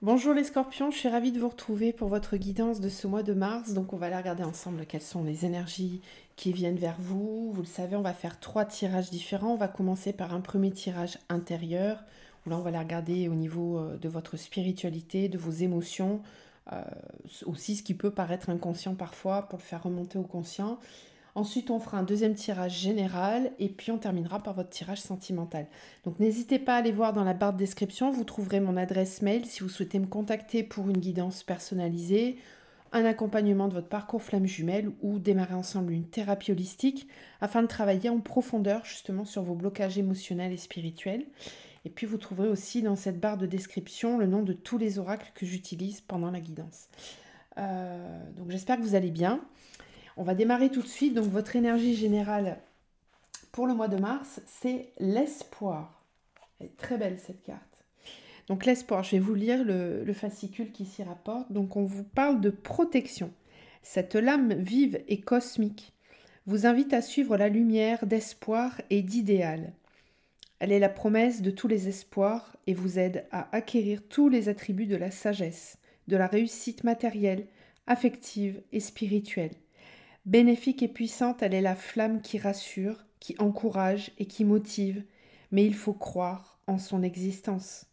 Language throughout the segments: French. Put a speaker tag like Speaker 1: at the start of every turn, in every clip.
Speaker 1: Bonjour les scorpions, je suis ravie de vous retrouver pour votre guidance de ce mois de mars. Donc on va aller regarder ensemble quelles sont les énergies qui viennent vers vous. Vous le savez, on va faire 3 tirages différents. On va commencer par un premier tirage intérieur, où là on va aller regarder au niveau de votre spiritualité, de vos émotions, euh, aussi ce qui peut paraître inconscient parfois pour le faire remonter au conscient. Ensuite, on fera un deuxième tirage général et puis on terminera par votre tirage sentimental. Donc n'hésitez pas à aller voir dans la barre de description, vous trouverez mon adresse mail si vous souhaitez me contacter pour une guidance personnalisée, un accompagnement de votre parcours flamme jumelle ou démarrer ensemble une thérapie holistique afin de travailler en profondeur justement sur vos blocages émotionnels et spirituels. Et puis vous trouverez aussi dans cette barre de description le nom de tous les oracles que j'utilise pendant la guidance. Donc j'espère que vous allez bien. On va démarrer tout de suite. Donc votre énergie générale pour le mois de mars, c'est l'espoir. Elle est très belle cette carte. Donc l'espoir, je vais vous lire le fascicule qui s'y rapporte. Donc on vous parle de protection. Cette lame vive et cosmique vous invite à suivre la lumière d'espoir et d'idéal. Elle est la promesse de tous les espoirs et vous aide à acquérir tous les attributs de la sagesse, de la réussite matérielle, affective et spirituelle. Bénéfique et puissante, elle est la flamme qui rassure, qui encourage et qui motive, mais il faut croire en son existence.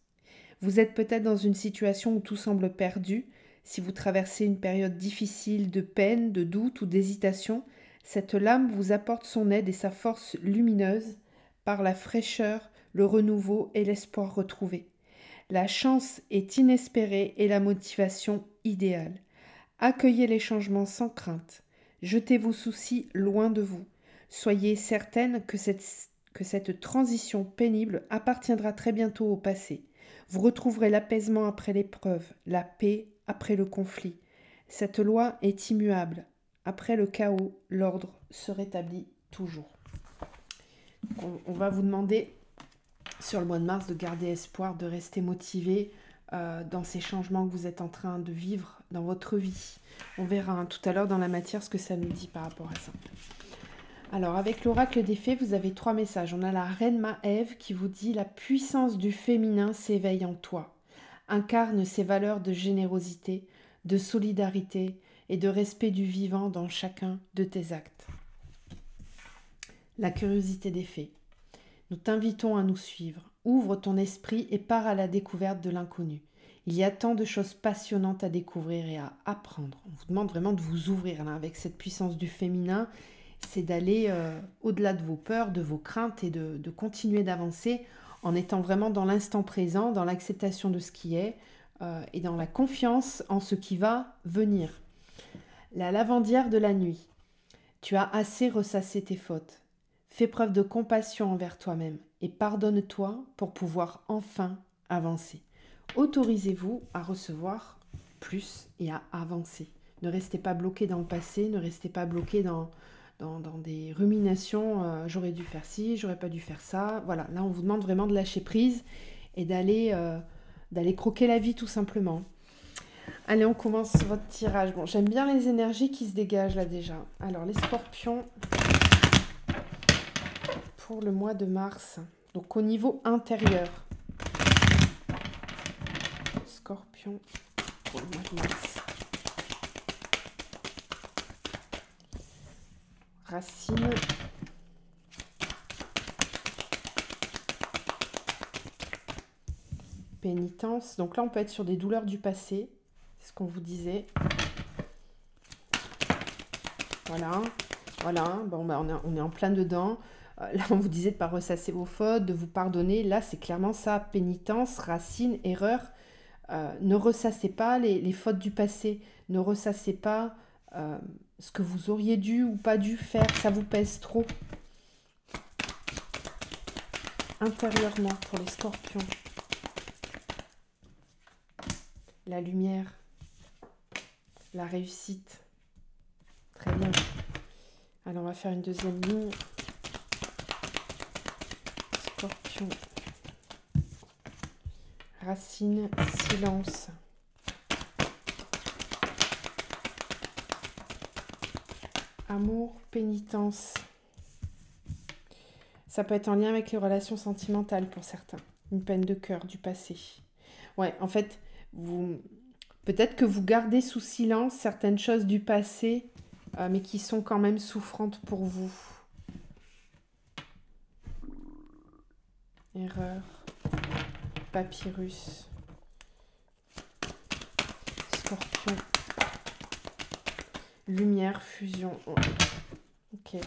Speaker 1: Vous êtes peut-être dans une situation où tout semble perdu. Si vous traversez une période difficile de peine, de doute ou d'hésitation, cette lame vous apporte son aide et sa force lumineuse par la fraîcheur, le renouveau et l'espoir retrouvé. La chance est inespérée et la motivation idéale. Accueillez les changements sans crainte. Jetez vos soucis loin de vous. Soyez certaine que cette transition pénible appartiendra très bientôt au passé. Vous retrouverez l'apaisement après l'épreuve, la paix après le conflit. Cette loi est immuable. Après le chaos, l'ordre se rétablit toujours. On va vous demander sur le mois de mars de garder espoir, de rester motivé dans ces changements que vous êtes en train de vivre dans votre vie. On verra tout à l'heure dans la matière ce que ça nous dit par rapport à ça. Alors avec l'oracle des fées, vous avez 3 messages. On a la reine Maève qui vous dit « La puissance du féminin s'éveille en toi. Incarne ses valeurs de générosité, de solidarité et de respect du vivant dans chacun de tes actes. » La curiosité des fées. Nous t'invitons à nous suivre. Ouvre ton esprit et pars à la découverte de l'inconnu. Il y a tant de choses passionnantes à découvrir et à apprendre. On vous demande vraiment de vous ouvrir là, avec cette puissance du féminin. C'est d'aller au-delà de vos peurs, de vos craintes et de continuer d'avancer en étant vraiment dans l'instant présent, dans l'acceptation de ce qui est et dans la confiance en ce qui va venir. La lavandière de la nuit. Tu as assez ressassé tes fautes. Fais preuve de compassion envers toi-même et pardonne-toi pour pouvoir enfin avancer. Autorisez-vous à recevoir plus et à avancer. Ne restez pas bloqué dans le passé, ne restez pas bloqué dans des ruminations. J'aurais dû faire ci, j'aurais pas dû faire ça. Voilà, là on vous demande vraiment de lâcher prise et d'aller croquer la vie tout simplement. Allez, on commence votre tirage. Bon, j'aime bien les énergies qui se dégagent là déjà. Alors les scorpions pour le mois de mars. Donc au niveau intérieur. Scorpion pour le mois de mars. Racine. Pénitence. Donc là, on peut être sur des douleurs du passé. C'est ce qu'on vous disait. Voilà. Voilà. Bon, bah, on est en plein dedans. Là, on vous disait de ne pas ressasser vos fautes, de vous pardonner. Là, c'est clairement ça. Pénitence, racine, erreur. Ne ressassez pas les fautes du passé. Ne ressassez pas ce que vous auriez dû ou pas dû faire. Ça vous pèse trop. Intérieurement, pour les scorpions. La lumière. La réussite. Très bien. Alors, on va faire une deuxième ligne. Scorpion. Racine, silence. Amour, pénitence. Ça peut être en lien avec les relations sentimentales pour certains. Une peine de cœur du passé. Ouais, en fait, vous peut-être que vous gardez sous silence certaines choses du passé, mais qui sont quand même souffrantes pour vous. Erreur, papyrus, scorpion, lumière, fusion. Ok.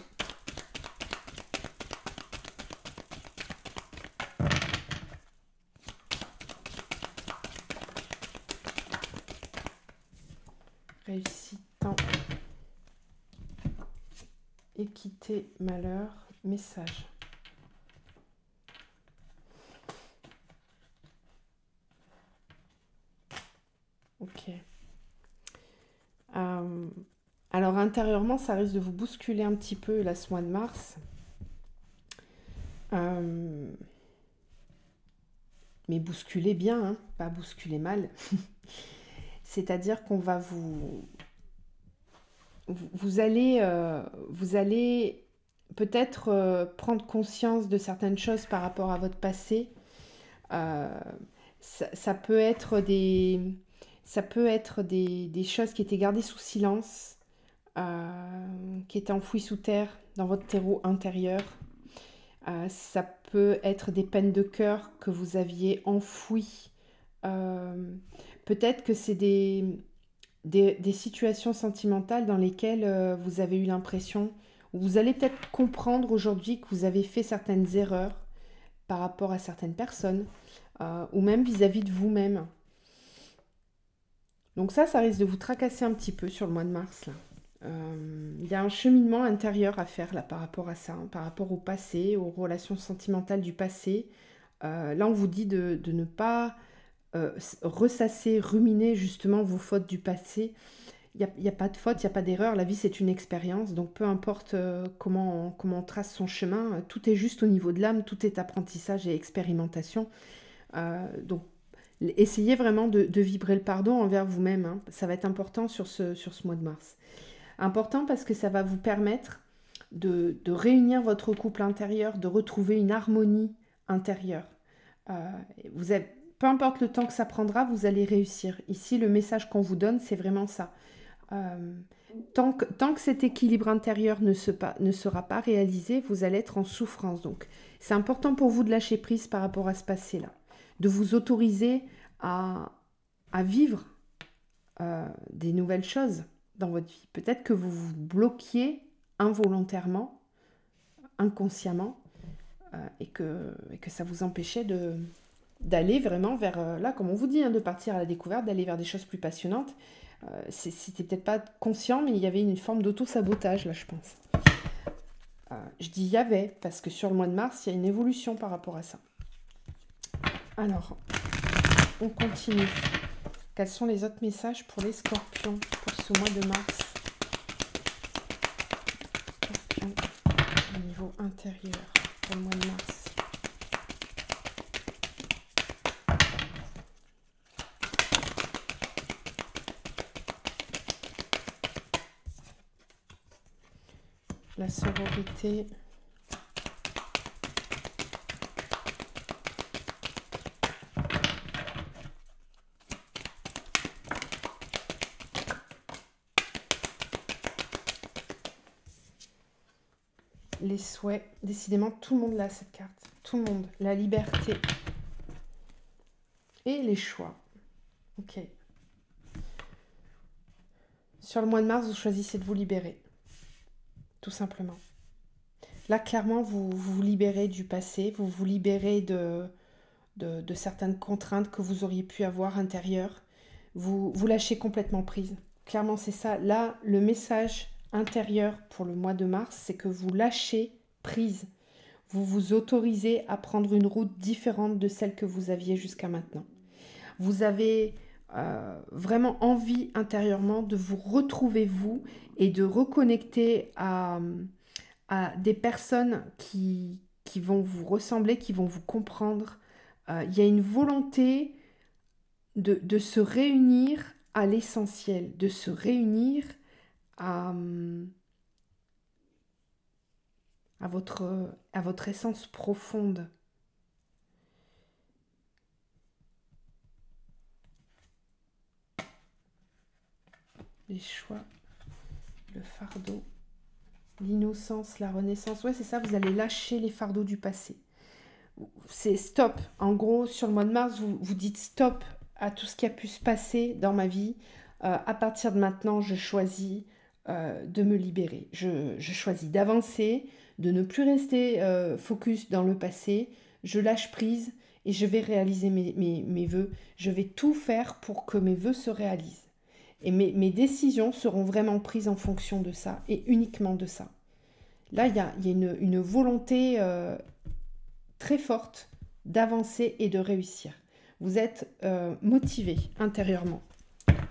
Speaker 1: Réussite, temps, équité, malheur, message. Ok. Alors intérieurement, ça risque de vous bousculer un petit peu là, ce mois de mars. Mais bousculer bien, hein, pas bousculer mal. C'est-à-dire qu'on va vous allez peut-être prendre conscience de certaines choses par rapport à votre passé. Euh, ça peut être des choses qui étaient gardées sous silence, qui étaient enfouies sous terre dans votre terreau intérieur. Ça peut être des peines de cœur que vous aviez enfouies. Peut-être que c'est des situations sentimentales dans lesquelles vous avez eu l'impression, ou vous allez peut-être comprendre aujourd'hui que vous avez fait certaines erreurs par rapport à certaines personnes, ou même vis-à-vis de vous-même. Donc ça risque de vous tracasser un petit peu sur le mois de mars, là. Il y a un cheminement intérieur à faire là par rapport à ça, hein, par rapport au passé, aux relations sentimentales du passé. Là, on vous dit de ne pas ressasser, ruminer justement vos fautes du passé. Il y a pas de faute, il n'y a pas d'erreur. La vie, c'est une expérience. Donc, peu importe comment on trace son chemin, tout est juste au niveau de l'âme, tout est apprentissage et expérimentation. Donc, essayez vraiment de vibrer le pardon envers vous-même, hein. Ça va être important sur ce mois de mars. Important parce que ça va vous permettre de réunir votre couple intérieur, de retrouver une harmonie intérieure. Euh, vous avez, peu importe le temps que ça prendra, vous allez réussir. Ici, le message qu'on vous donne, c'est vraiment ça. Euh, tant que cet équilibre intérieur ne sera pas réalisé, vous allez être en souffrance. Donc, c'est important pour vous de lâcher prise par rapport à ce passé-là, de vous autoriser à vivre des nouvelles choses dans votre vie. Peut-être que vous vous bloquiez involontairement, inconsciemment, et que ça vous empêchait d'aller vraiment vers, là, comme on vous dit, hein, de partir à la découverte, d'aller vers des choses plus passionnantes. C'était peut-être pas conscient, mais il y avait une forme d'auto-sabotage, là, je pense. Je dis il y avait, parce que sur le mois de mars, il y a une évolution par rapport à ça. Alors, on continue. Quels sont les autres messages pour les scorpions pour ce mois de mars? Scorpion, au niveau intérieur, pour le mois de mars. La sororité. Les souhaits. Décidément, tout le monde l'a, cette carte. Tout le monde. La liberté. Et les choix. Ok. Sur le mois de mars, vous choisissez de vous libérer. Tout simplement. Là, clairement, vous vous libérez du passé. Vous vous libérez de certaines contraintes que vous auriez pu avoir intérieures. Vous lâchez complètement prise. Clairement, c'est ça. Là, le message intérieur pour le mois de mars, c'est que vous lâchez prise. Vous vous autorisez à prendre une route différente de celle que vous aviez jusqu'à maintenant. Vous avez vraiment envie intérieurement de vous retrouver vous et de reconnecter à des personnes qui vont vous ressembler, qui vont vous comprendre. Il y a une volonté de se réunir à l'essentiel, de se réunir à votre essence profonde. les choix, le fardeau, l'innocence, la renaissance. Ouais, c'est ça, vous allez lâcher les fardeaux du passé. C'est stop. En gros, sur le mois de mars, vous dites stop à tout ce qui a pu se passer dans ma vie. À partir de maintenant, je choisis de me libérer. Je choisis d'avancer, de ne plus rester focus dans le passé. Je lâche prise et je vais réaliser mes vœux. Je vais tout faire pour que mes vœux se réalisent. Et mes décisions seront vraiment prises en fonction de ça et uniquement de ça. Là, il y a une volonté très forte d'avancer et de réussir. Vous êtes motivé intérieurement.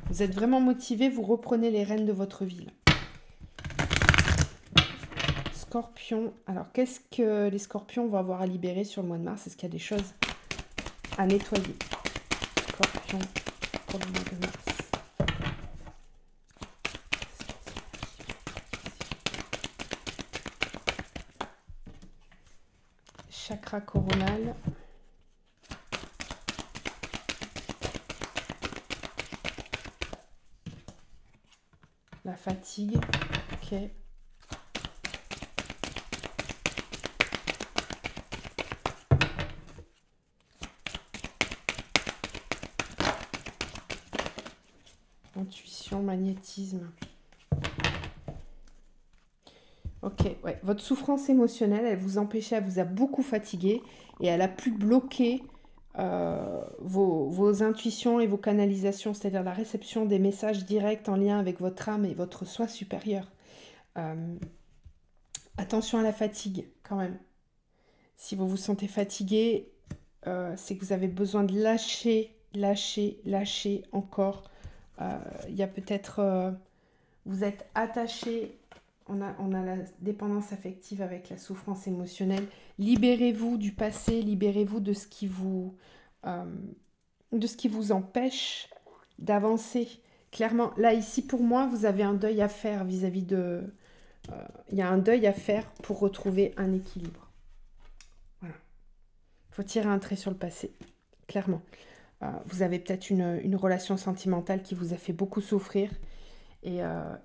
Speaker 1: Vous êtes vraiment motivé, vous reprenez les rênes de votre vie. Scorpion. Alors, qu'est-ce que les scorpions vont avoir à libérer sur le mois de mars? Est-ce qu'il y a des choses à nettoyer? Scorpion pour le mois de mars. Chakra coronal. La fatigue. Ok. Intuition, magnétisme. Ok, ouais. Votre souffrance émotionnelle, elle vous empêchait, elle vous a beaucoup fatigué et elle a pu bloquer vos intuitions et vos canalisations, c'est-à-dire la réception des messages directs en lien avec votre âme et votre soi supérieur. Attention à la fatigue, quand même. Si vous vous sentez fatigué, c'est que vous avez besoin de lâcher encore. Il y a peut-être... vous êtes attaché... On a la dépendance affective avec la souffrance émotionnelle. Libérez-vous du passé, libérez-vous de ce qui vous empêche d'avancer. Clairement, là, ici, pour moi, vous avez un deuil à faire vis-à-vis de... Il y a un deuil à faire pour retrouver un équilibre. Voilà. Il faut tirer un trait sur le passé, clairement. Vous avez peut-être une relation sentimentale qui vous a fait beaucoup souffrir. Et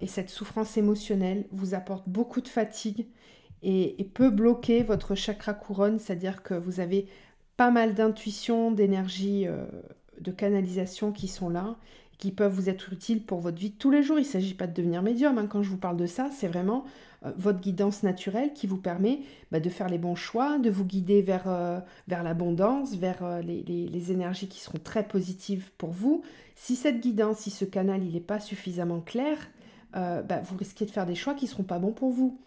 Speaker 1: cette souffrance émotionnelle vous apporte beaucoup de fatigue et peut bloquer votre chakra couronne, c'est-à-dire que vous avez pas mal d'intuition, d'énergie, de canalisation qui sont là, qui peuvent vous être utiles pour votre vie de tous les jours. Il ne s'agit pas de devenir médium, hein. Quand je vous parle de ça, c'est vraiment votre guidance naturelle qui vous permet de faire les bons choix, de vous guider vers l'abondance, vers les énergies qui seront très positives pour vous. Si cette guidance, si ce canal, il n'est pas suffisamment clair, vous risquez de faire des choix qui ne seront pas bons pour vous.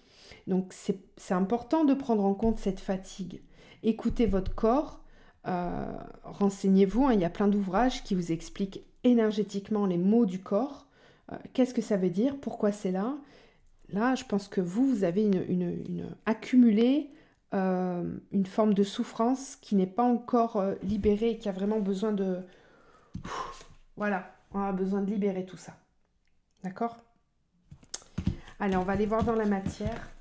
Speaker 1: Donc, c'est important de prendre en compte cette fatigue. Écoutez votre corps, renseignez-vous, hein, il y a plein d'ouvrages qui vous expliquent énergétiquement les mots du corps. Qu'est-ce que ça veut dire? Pourquoi c'est là? Là, je pense que vous avez accumulé une forme de souffrance qui n'est pas encore libérée et qui a vraiment besoin de... Voilà, on a besoin de libérer tout ça. D'accord? Allez, on va aller voir dans la matière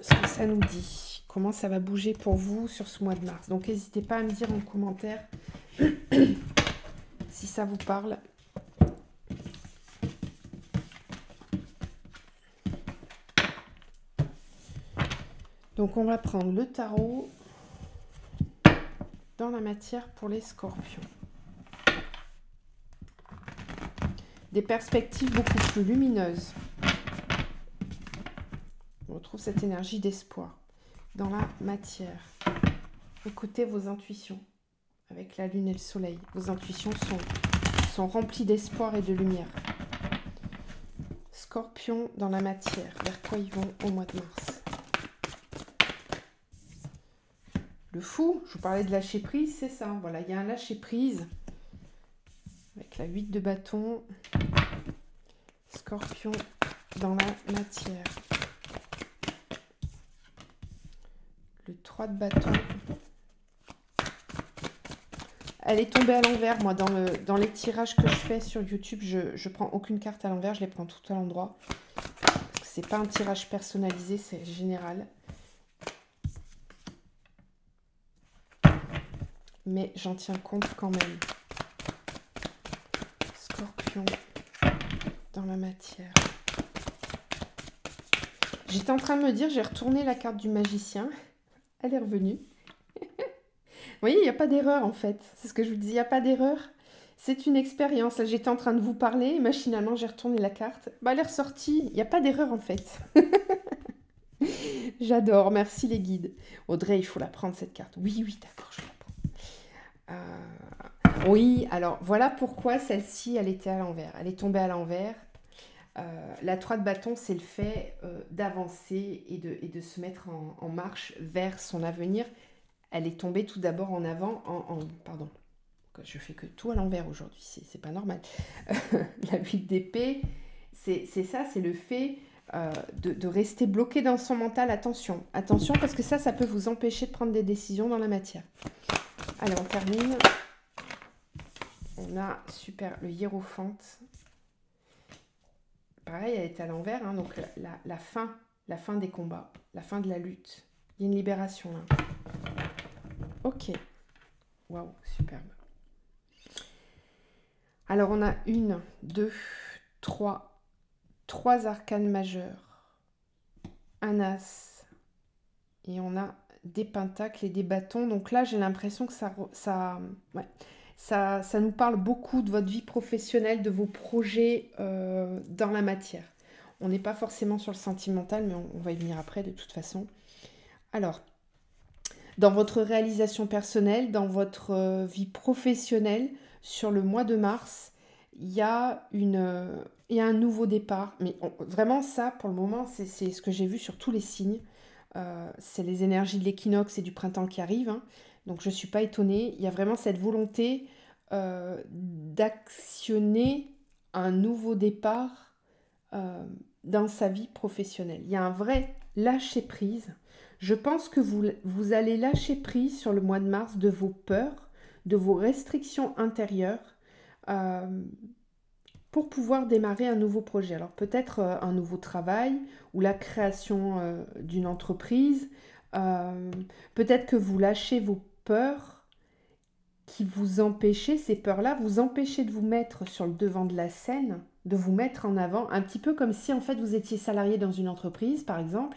Speaker 1: ce que ça nous dit. Comment ça va bouger pour vous sur ce mois de mars. Donc, n'hésitez pas à me dire en commentaire si ça vous parle. Donc, on va prendre le tarot dans la matière pour les scorpions. Des perspectives beaucoup plus lumineuses. On retrouve cette énergie d'espoir dans la matière. Écoutez vos intuitions avec la lune et le soleil. Vos intuitions sont remplies d'espoir et de lumière. Scorpion dans la matière. Vers quoi ils vont au mois de mars? Le fou, je vous parlais de lâcher prise, c'est ça. Voilà, il y a un lâcher prise avec la 8 de bâton. Scorpion dans la matière. Le 3 de bâton. Elle est tombée à l'envers. Moi, dans les tirages que je fais sur YouTube, je prends aucune carte à l'envers, je les prends toutes à l'endroit. C'est pas un tirage personnalisé, c'est général. Mais j'en tiens compte quand même. Scorpion dans la matière. J'étais en train de me dire, j'ai retourné la carte du magicien. Elle est revenue. Vous voyez, il n'y a pas d'erreur en fait. C'est ce que je vous dis, il n'y a pas d'erreur. C'est une expérience. Là, j'étais en train de vous parler et machinalement, j'ai retourné la carte. Bah, elle est ressortie. Il n'y a pas d'erreur en fait. J'adore. Merci les guides. Audrey, il faut la prendre cette carte. Oui, oui, d'accord, je la prends. Oui, alors voilà pourquoi celle-ci, elle était à l'envers. Elle est tombée à l'envers. La 3 de bâton, c'est le fait d'avancer et de se mettre en marche vers son avenir. Elle est tombée tout d'abord en avant, pardon, je fais que tout à l'envers aujourd'hui, c'est pas normal. La 8 d'épée, c'est ça, c'est le fait de rester bloqué dans son mental. Attention, attention, parce que ça peut vous empêcher de prendre des décisions dans la matière. Allez, on termine. On a, super, le hiérophante. Pareil, elle est à l'envers, hein, donc la fin des combats, la fin de la lutte. Il y a une libération là. Ok. Waouh, superbe. Alors, on a 1, 2, 3 arcanes majeures, un as, et on a des pentacles et des bâtons. Donc là, j'ai l'impression que ça nous parle beaucoup de votre vie professionnelle, de vos projets dans la matière. On n'est pas forcément sur le sentimental, mais on va y venir après de toute façon. Alors, dans votre réalisation personnelle, dans votre vie professionnelle, sur le mois de mars, il y a un nouveau départ. Mais vraiment, ça, pour le moment, c'est ce que j'ai vu sur tous les signes. C'est les énergies de l'équinoxe et du printemps qui arrivent. Hein. Donc, je ne suis pas étonnée. Il y a vraiment cette volonté d'actionner un nouveau départ dans sa vie professionnelle. Il y a un vrai lâcher-prise. Je pense que vous allez lâcher prise sur le mois de mars de vos peurs, de vos restrictions intérieures pour pouvoir démarrer un nouveau projet. Alors peut-être un nouveau travail ou la création d'une entreprise. Peut-être que vous lâchez vos peurs qui vous empêchaient, ces peurs-là, vous empêchez de vous mettre sur le devant de la scène, de vous mettre en avant, un petit peu comme si en fait vous étiez salarié dans une entreprise, par exemple.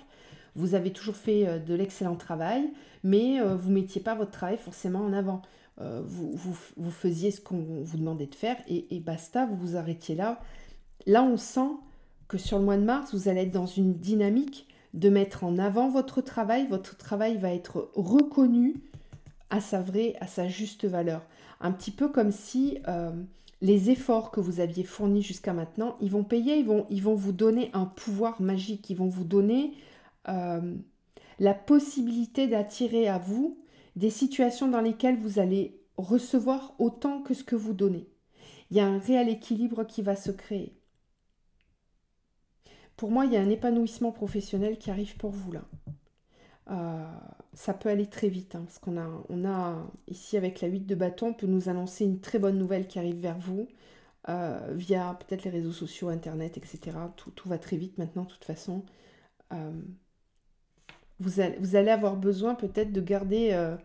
Speaker 1: Vous avez toujours fait de l'excellent travail, mais vous ne mettiez pas votre travail forcément en avant. Vous faisiez ce qu'on vous demandait de faire et basta, vous vous arrêtiez là. Là, on sent que sur le mois de mars, vous allez être dans une dynamique de mettre en avant votre travail. Votre travail va être reconnu à sa juste valeur. Un petit peu comme si les efforts que vous aviez fournis jusqu'à maintenant, ils vont payer, ils vont vous donner un pouvoir magique, ils vont vous donner la possibilité d'attirer à vous des situations dans lesquelles vous allez recevoir autant que ce que vous donnez. Il y a un réel équilibre qui va se créer. Pour moi, il y a un épanouissement professionnel qui arrive pour vous là. Ça peut aller très vite, hein, parce qu'on a ici avec la 8 de bâton, on peut nous annoncer une très bonne nouvelle qui arrive vers vous, via peut-être les réseaux sociaux, internet, etc. Tout va très vite maintenant, de toute façon. Vous allez avoir besoin peut-être de garder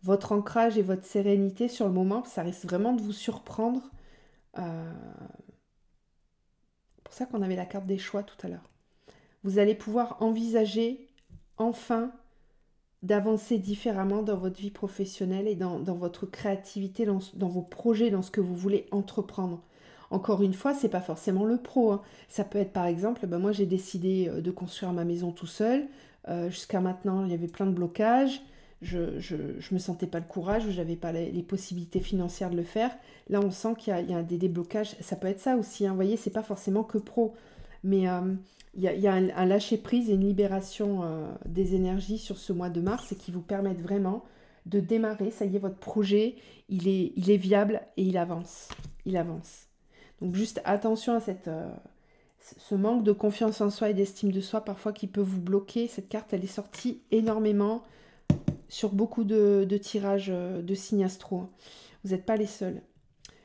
Speaker 1: votre ancrage et votre sérénité sur le moment, ça risque vraiment de vous surprendre. C'est pour ça qu'on avait la carte des choix tout à l'heure. Vous allez pouvoir envisager enfin d'avancer différemment dans votre vie professionnelle et dans votre créativité, dans vos projets, dans ce que vous voulez entreprendre. Encore une fois, c'est pas forcément le pro. Hein. Ça peut être par exemple, moi j'ai décidé de construire ma maison tout seul. Jusqu'à maintenant, il y avait plein de blocages. Je me sentais pas le courage, je n'avais pas les possibilités financières de le faire. Là, on sent qu'il y a des déblocages. Ça peut être ça aussi. Hein. Vous voyez, c'est pas forcément que pro. Mais il y a un lâcher-prise et une libération des énergies sur ce mois de mars et qui vous permettent vraiment de démarrer. Ça y est, votre projet, il est viable et il avance. Il avance. Donc juste attention à ce manque de confiance en soi et d'estime de soi parfois qui peut vous bloquer. Cette carte, elle est sortie énormément sur beaucoup de tirages de signes astro. Vous n'êtes pas les seuls.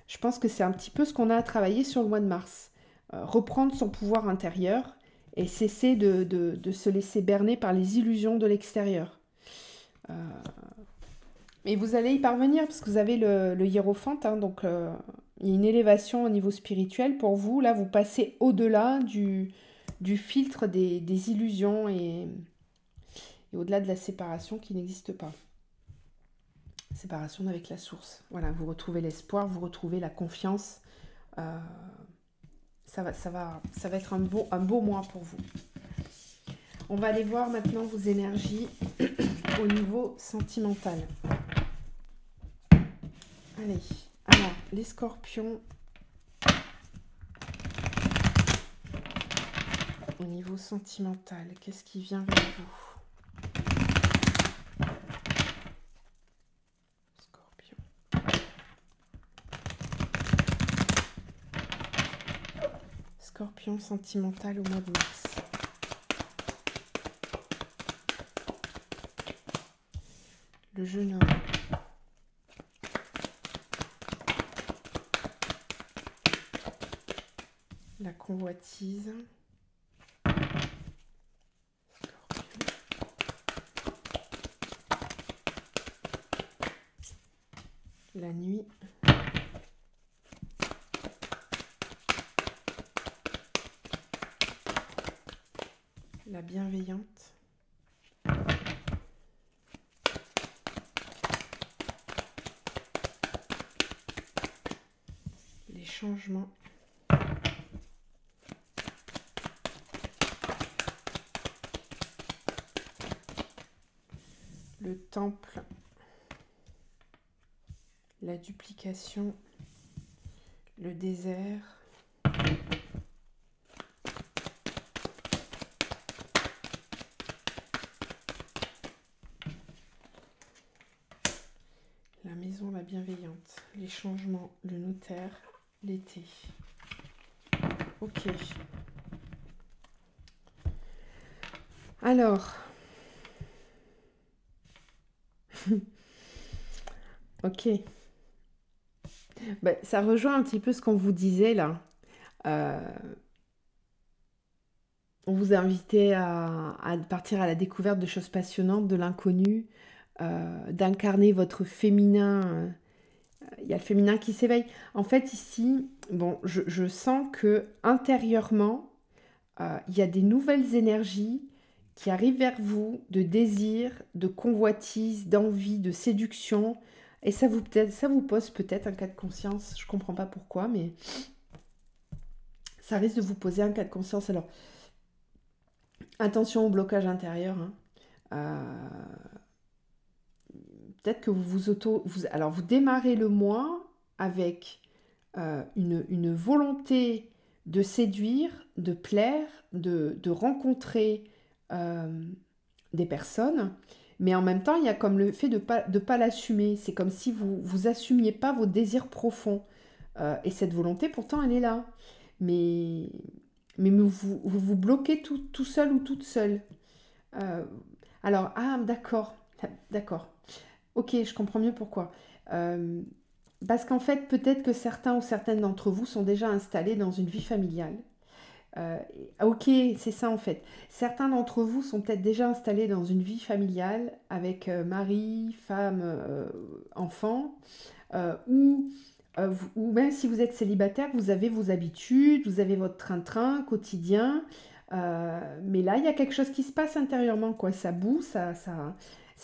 Speaker 1: Je pense que c'est un petit peu ce qu'on a à travailler sur le mois de mars. Reprendre son pouvoir intérieur et cesser de se laisser berner par les illusions de l'extérieur. Mais vous allez y parvenir parce que vous avez le hiérophante, hein, donc il y a une élévation au niveau spirituel pour vous. Là, vous passez au-delà du filtre des illusions et au-delà de la séparation qui n'existe pas. Séparation avec la source. Voilà, vous retrouvez l'espoir, vous retrouvez la confiance. Ça va être un beau mois pour vous. On va aller voir maintenant vos énergies au niveau sentimental. Allez, alors, les scorpions. Au niveau sentimental, qu'est-ce qui vient vers vous? Scorpion. Scorpion sentimental au mois de mars. Le jeune homme. La convoitise. Scorpion. La nuit. La bienveillante. Les changements. Le temple. La duplication. Le désert. La maison, la bienveillante. Les changements, le notaire, l'été. Ok. Alors. Ok. Ben, ça rejoint un petit peu ce qu'on vous disait là. Euh, on vous a invité à partir à la découverte de choses passionnantes, de l'inconnu, d'incarner votre féminin. Il y a le féminin qui s'éveille. En fait, ici, bon, je sens que intérieurement, il y a des nouvelles énergies qui arrivent vers vous, de désir, de convoitise, d'envie, de séduction. Et ça vous pose peut-être un cas de conscience. Je ne comprends pas pourquoi, mais ça risque de vous poser un cas de conscience. Alors, attention au blocage intérieur. Hein. Peut-être que alors, vous démarrez le mois avec une volonté de séduire, de plaire, de rencontrer des personnes. Mais en même temps, il y a comme le fait de pas l'assumer. C'est comme si vous assumiez pas vos désirs profonds. Et cette volonté, pourtant, elle est là. Mais vous bloquez tout seul ou toute seule. Alors, d'accord. D'accord. Ok, je comprends mieux pourquoi. Euh, Parce qu'en fait, peut-être que certains ou certaines d'entre vous sont déjà installés dans une vie familiale. Ok, c'est ça en fait. Certains d'entre vous sont peut-être déjà installés dans une vie familiale avec mari, femme, enfant, ou même si vous êtes célibataire, vous avez vos habitudes, vous avez votre train-train quotidien. Mais là, il y a quelque chose qui se passe intérieurement, quoi. Ça boue, ça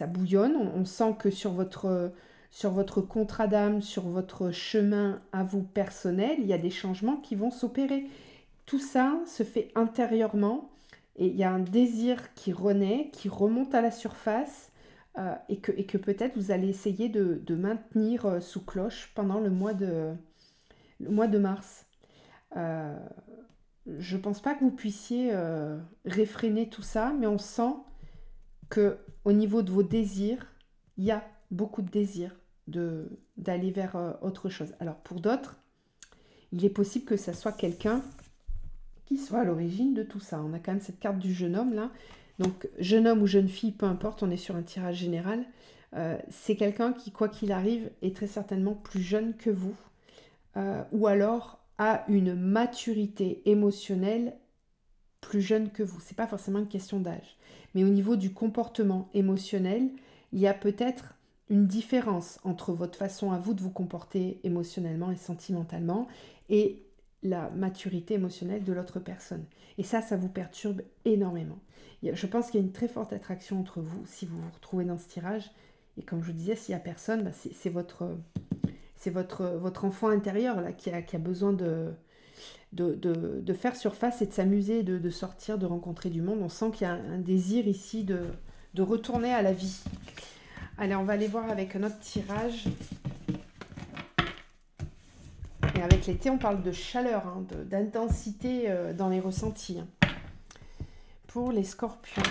Speaker 1: bouillonne. On sent que sur votre contrat d'âme, sur votre chemin à vous personnel, il y a des changements qui vont s'opérer. Tout ça se fait intérieurement et il y a un désir qui renaît, qui remonte à la surface et que peut-être vous allez essayer de maintenir sous cloche pendant le mois de mars. Euh, je pense pas que vous puissiez réfréner tout ça, mais on sent que au niveau de vos désirs, il y a beaucoup de désirs d'aller vers autre chose. Alors pour d'autres, il est possible que ça soit quelqu'un qui soit à l'origine de tout ça. On a quand même cette carte du jeune homme là. Donc jeune homme ou jeune fille, peu importe, on est sur un tirage général. C'est quelqu'un qui, quoi qu'il arrive, est très certainement plus jeune que vous. Ou alors a une maturité émotionnelle plus jeune que vous. C'est pas forcément une question d'âge. Mais au niveau du comportement émotionnel, il y a peut-être une différence entre votre façon à vous de vous comporter émotionnellement et sentimentalement et la maturité émotionnelle de l'autre personne. Et ça vous perturbe énormément. Je pense qu'il y a une très forte attraction entre vous si vous vous retrouvez dans ce tirage. Et comme je vous disais, s'il n'y a personne, c'est votre enfant intérieur là, qui a besoin de faire surface et de s'amuser, de sortir, de rencontrer du monde. On sent qu'il y a un désir ici de retourner à la vie. Allez, on va aller voir avec un autre tirage. Et avec l'été, on parle de chaleur, hein, d'intensité dans les ressentis. Hein. Pour les scorpions,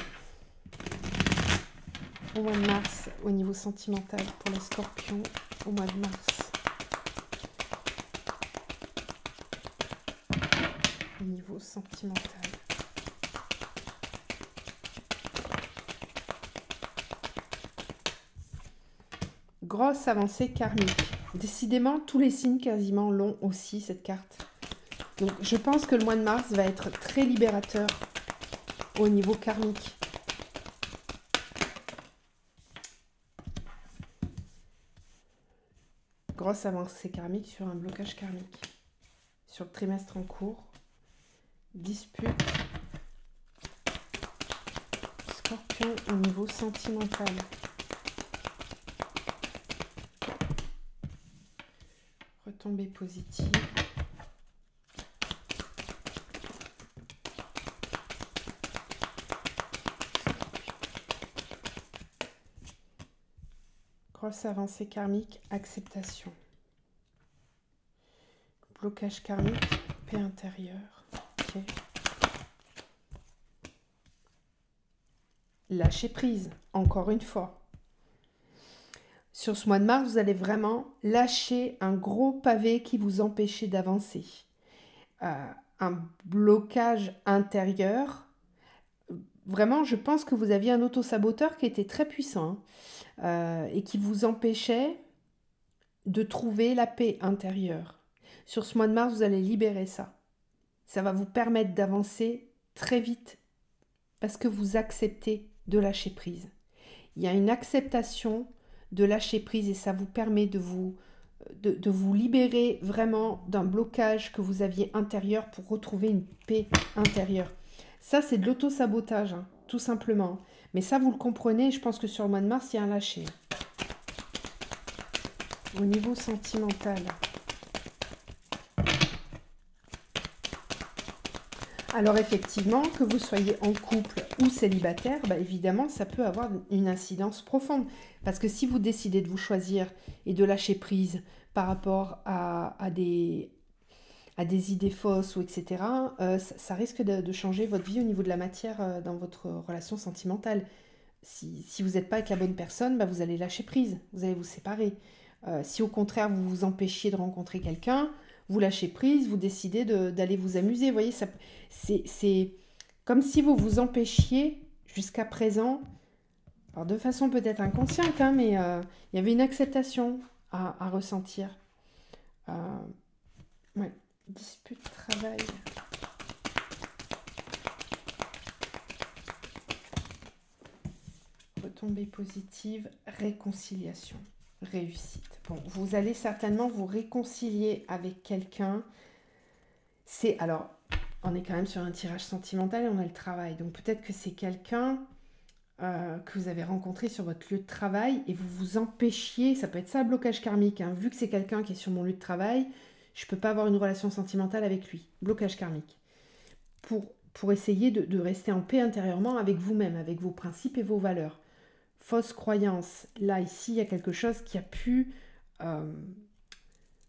Speaker 1: au mois de mars, au niveau sentimental, pour les scorpions, au mois de mars. Au niveau sentimental. Grosse avancée karmique. Décidément, tous les signes quasiment l'ont aussi, cette carte. Donc, je pense que le mois de mars va être très libérateur au niveau karmique. Grosse avancée karmique sur un blocage karmique. Sur le trimestre en cours. Dispute. Scorpion au niveau sentimental. Retombée positive. Grosse avancée karmique, acceptation. Blocage karmique, paix intérieure. Okay. Lâcher prise, encore une fois. Sur ce mois de mars, vous allez vraiment lâcher un gros pavé qui vous empêchait d'avancer. Un blocage intérieur. Vraiment, je pense que vous aviez un autosaboteur qui était très puissant et qui vous empêchait de trouver la paix intérieure. Sur ce mois de mars, vous allez libérer ça. Ça va vous permettre d'avancer très vite parce que vous acceptez de lâcher prise. Il y a une acceptation de lâcher prise et ça vous permet de vous libérer vraiment d'un blocage que vous aviez intérieur pour retrouver une paix intérieure. Ça, c'est de l'auto-sabotage, hein, tout simplement. Mais ça, vous le comprenez, je pense que sur le mois de mars, il y a un lâcher. Au niveau sentimental. Alors effectivement, que vous soyez en couple ou célibataire, évidemment, ça peut avoir une incidence profonde. Parce que si vous décidez de vous choisir et de lâcher prise par rapport à des idées fausses ou etc., ça risque de changer votre vie au niveau de la matière dans votre relation sentimentale. Si vous n'êtes pas avec la bonne personne, vous allez lâcher prise, vous allez vous séparer. Si au contraire vous vous empêchiez de rencontrer quelqu'un, vous lâchez prise, vous décidez d'aller vous amuser. Vous voyez, c'est comme si vous vous empêchiez jusqu'à présent, alors de façon peut-être inconsciente, hein, mais il y avait une acceptation à ressentir. Ouais. Dispute, travail. Retombée positive, réconciliation, réussite. Bon, vous allez certainement vous réconcilier avec quelqu'un. Alors, on est quand même sur un tirage sentimental et on a le travail. Donc peut-être que c'est quelqu'un que vous avez rencontré sur votre lieu de travail et vous vous empêchiez, ça peut être ça, blocage karmique, hein. Vu que c'est quelqu'un qui est sur mon lieu de travail, je ne peux pas avoir une relation sentimentale avec lui. Blocage karmique. Pour essayer de rester en paix intérieurement avec vous-même, avec vos principes et vos valeurs. Fausse croyance. Là, ici, il y a quelque chose qui a pu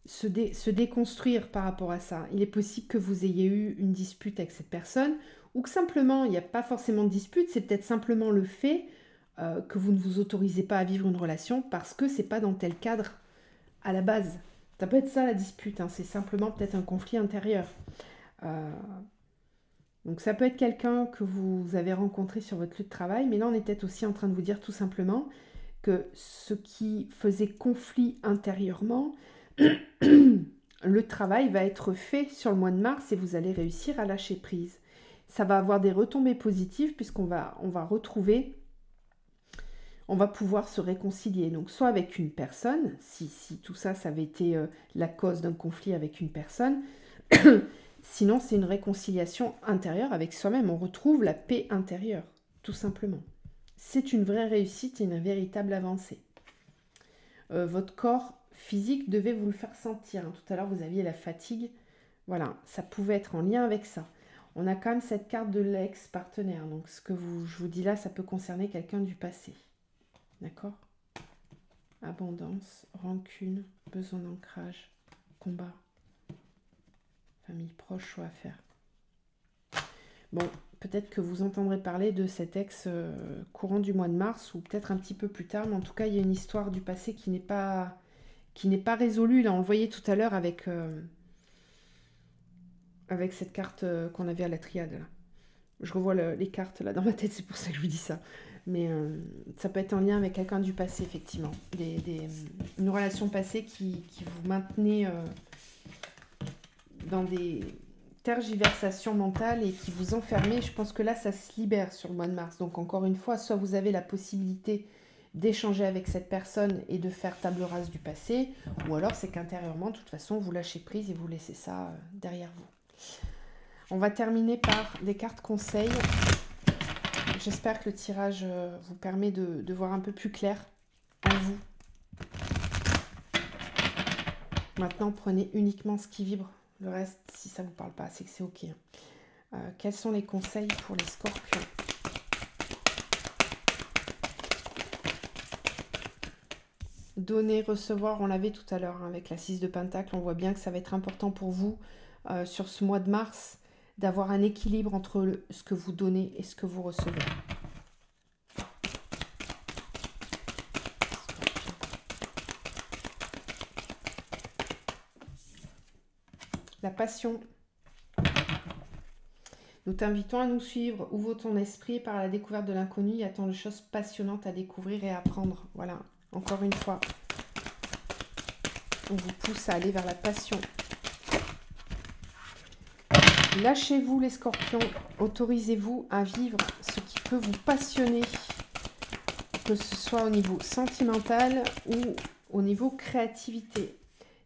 Speaker 1: se déconstruire par rapport à ça. Il est possible que vous ayez eu une dispute avec cette personne ou que simplement, il n'y a pas forcément de dispute, c'est peut-être simplement le fait que vous ne vous autorisez pas à vivre une relation parce que ce n'est pas dans tel cadre à la base. Ça peut être ça la dispute, hein, c'est simplement peut-être un conflit intérieur. Donc ça peut être quelqu'un que vous avez rencontré sur votre lieu de travail, mais là on est peut-être aussi en train de vous dire tout simplement que ce qui faisait conflit intérieurement, le travail va être fait sur le mois de mars et vous allez réussir à lâcher prise. Ça va avoir des retombées positives puisqu'on va retrouver on va pouvoir se réconcilier. Donc, soit avec une personne, si tout ça, ça avait été la cause d'un conflit avec une personne, sinon c'est une réconciliation intérieure avec soi-même. On retrouve la paix intérieure, tout simplement. C'est une vraie réussite et une véritable avancée. Votre corps physique devait vous le faire sentir. Tout à l'heure, vous aviez la fatigue. Voilà, ça pouvait être en lien avec ça. On a quand même cette carte de l'ex-partenaire. Donc, ce que je vous dis là, ça peut concerner quelqu'un du passé. D'accord? Abondance, rancune, besoin d'ancrage, combat, famille proche, choix à faire. Bon, peut-être que vous entendrez parler de cet ex courant du mois de mars ou peut-être un petit peu plus tard, mais en tout cas, il y a une histoire du passé qui n'est pas résolue. Là, on le voyait tout à l'heure avec cette carte qu'on avait à la triade. Là. Je revois les cartes là dans ma tête, c'est pour ça que je vous dis ça. Mais ça peut être en lien avec quelqu'un du passé, effectivement. Une relation passée qui vous maintenait dans des tergiversations mentales et qui vous enfermait. Je pense que là, ça se libère sur le mois de mars. Donc, encore une fois, soit vous avez la possibilité d'échanger avec cette personne et de faire table rase du passé, ou alors c'est qu'intérieurement, de toute façon, vous lâchez prise et vous laissez ça derrière vous. On va terminer par des cartes conseils. J'espère que le tirage vous permet de voir un peu plus clair en vous. Maintenant, prenez uniquement ce qui vibre. Le reste, si ça ne vous parle pas, c'est que c'est OK. Quels sont les conseils pour les scorpions? Donner, recevoir, on l'avait tout à l'heure hein, avec la 6 de Pentacle. On voit bien que ça va être important pour vous sur ce mois de mars d'avoir un équilibre entre ce que vous donnez et ce que vous recevez. La passion. Nous t'invitons à nous suivre. Ouvre ton esprit par la découverte de l'inconnu. Il y a tant de choses passionnantes à découvrir et à apprendre. Voilà, encore une fois, on vous pousse à aller vers la passion. Lâchez-vous les scorpions. Autorisez-vous à vivre ce qui peut vous passionner, que ce soit au niveau sentimental ou au niveau créativité.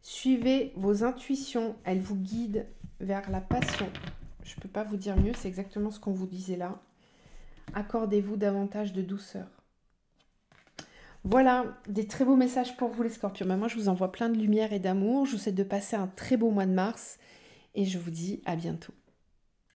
Speaker 1: Suivez vos intuitions, elles vous guident vers la passion. Je ne peux pas vous dire mieux, c'est exactement ce qu'on vous disait là. Accordez-vous davantage de douceur. Voilà, des très beaux messages pour vous les scorpions. Moi, je vous envoie plein de lumière et d'amour. Je vous souhaite de passer un très beau mois de mars et je vous dis à bientôt.